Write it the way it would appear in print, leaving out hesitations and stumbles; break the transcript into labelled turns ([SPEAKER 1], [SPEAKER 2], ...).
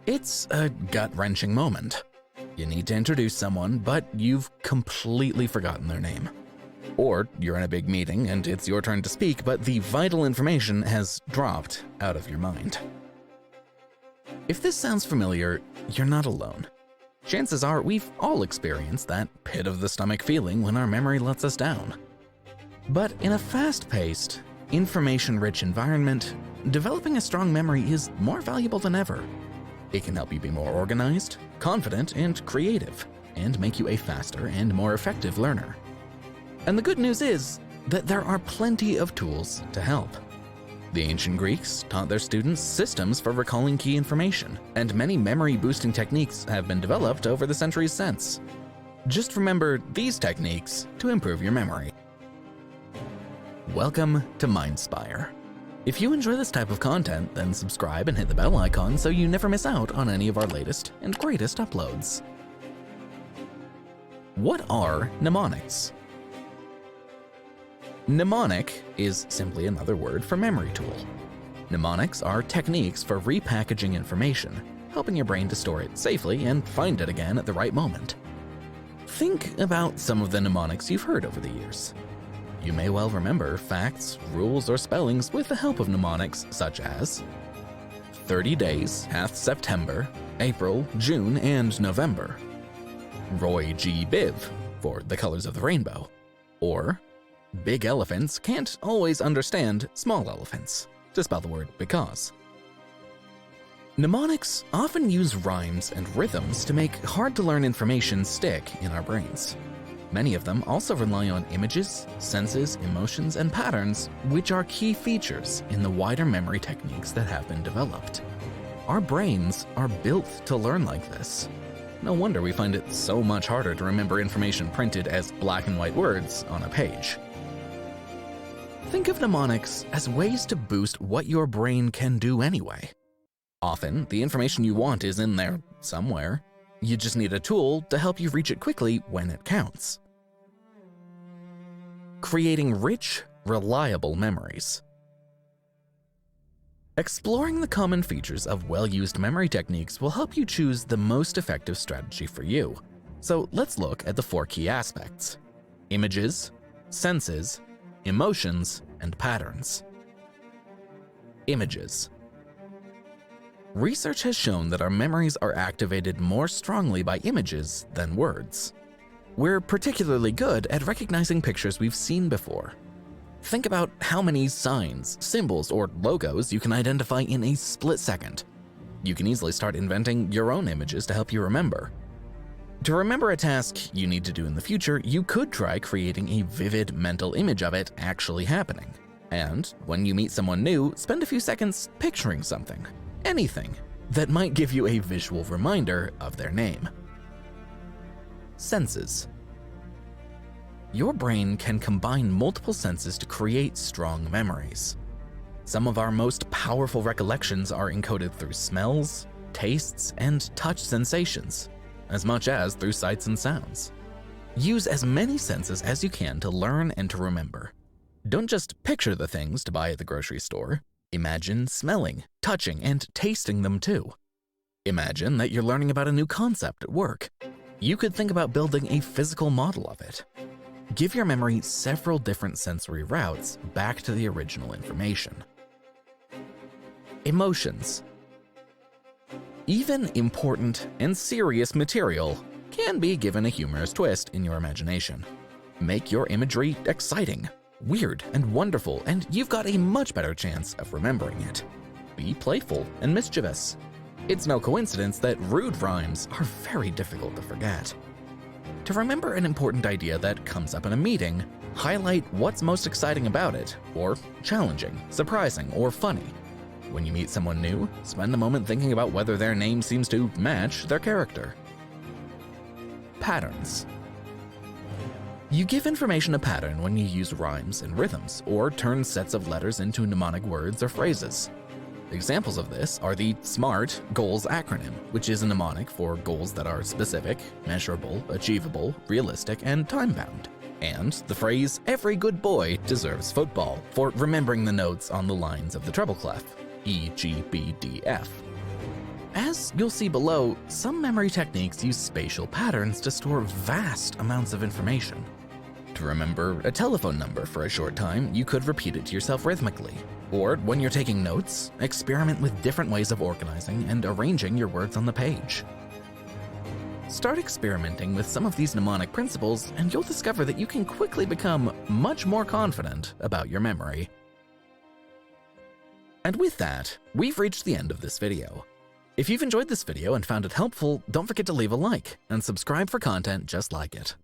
[SPEAKER 1] It's a gut-wrenching moment. You need to introduce someone, but you've completely forgotten their name. Or you're in a big meeting and it's your turn to speak, but the vital information has dropped out of your mind. If this sounds familiar, you're not alone. Chances are we've all experienced that pit-of-the-stomach feeling when our memory lets us down. But in a fast-paced, information-rich environment, developing a strong memory is more valuable than ever. It can help you be more organized, confident, and creative, and make you a faster and more effective learner. And the good news is that there are plenty of tools to help. The ancient Greeks taught their students systems for recalling key information, and many memory-boosting techniques have been developed over the centuries since. Just remember these techniques to improve your memory. Welcome to MindSpire. If you enjoy this type of content, then subscribe and hit the bell icon so you never miss out on any of our latest and greatest uploads. What are mnemonics? Mnemonic is simply another word for memory tool. Mnemonics are techniques for repackaging information, helping your brain to store it safely and find it again at the right moment. Think about some of the mnemonics you've heard over the years. You may well remember facts, rules, or spellings with the help of mnemonics such as 30 days hath September, April, June, and November. Roy G. Biv for the colors of the rainbow. Or big elephants can't always understand small elephants, to spell the word because. Mnemonics often use rhymes and rhythms to make hard-to-learn information stick in our brains. Many of them also rely on images, senses, emotions, and patterns, which are key features in the wider memory techniques that have been developed. Our brains are built to learn like this. No wonder we find it so much harder to remember information printed as black and white words on a page. Think of mnemonics as ways to boost what your brain can do anyway. Often, the information you want is in there somewhere. You just need a tool to help you reach it quickly when it counts. Creating rich, reliable memories. Exploring the common features of well-used memory techniques will help you choose the most effective strategy for you. So let's look at the 4 key aspects: images, senses, emotions, and patterns. Images. Research has shown that our memories are activated more strongly by images than words. We're particularly good at recognizing pictures we've seen before. Think about how many signs, symbols, or logos you can identify in a split second. You can easily start inventing your own images to help you remember. To remember a task you need to do in the future, you could try creating a vivid mental image of it actually happening. And when you meet someone new, spend a few seconds picturing something, anything, that might give you a visual reminder of their name. Senses. Your brain can combine multiple senses to create strong memories. Some of our most powerful recollections are encoded through smells, tastes, and touch sensations, as much as through sights and sounds. Use as many senses as you can to learn and to remember. Don't just picture the things to buy at the grocery store. Imagine smelling, touching, and tasting them too. Imagine that you're learning about a new concept at work. You could think about building a physical model of it. Give your memory several different sensory routes back to the original information. Emotions. Even important and serious material can be given a humorous twist in your imagination. Make your imagery exciting, weird, and wonderful, and you've got a much better chance of remembering it. Be playful and mischievous. It's no coincidence that rude rhymes are very difficult to forget. To remember an important idea that comes up in a meeting, highlight what's most exciting about it, or challenging, surprising, or funny. When you meet someone new, spend a moment thinking about whether their name seems to match their character. Patterns. You give information a pattern when you use rhymes and rhythms, or turn sets of letters into mnemonic words or phrases. Examples of this are the SMART goals acronym, which is a mnemonic for goals that are specific, measurable, achievable, realistic, and time-bound. And the phrase, "every good boy deserves football," for remembering the notes on the lines of the treble clef, E, G, B, D, F. As you'll see below, some memory techniques use spatial patterns to store vast amounts of information. To remember a telephone number for a short time, you could repeat it to yourself rhythmically. Or when you're taking notes, experiment with different ways of organizing and arranging your words on the page. Start experimenting with some of these mnemonic principles, and you'll discover that you can quickly become much more confident about your memory. And with that, we've reached the end of this video. If you've enjoyed this video and found it helpful, don't forget to leave a like and subscribe for content just like it.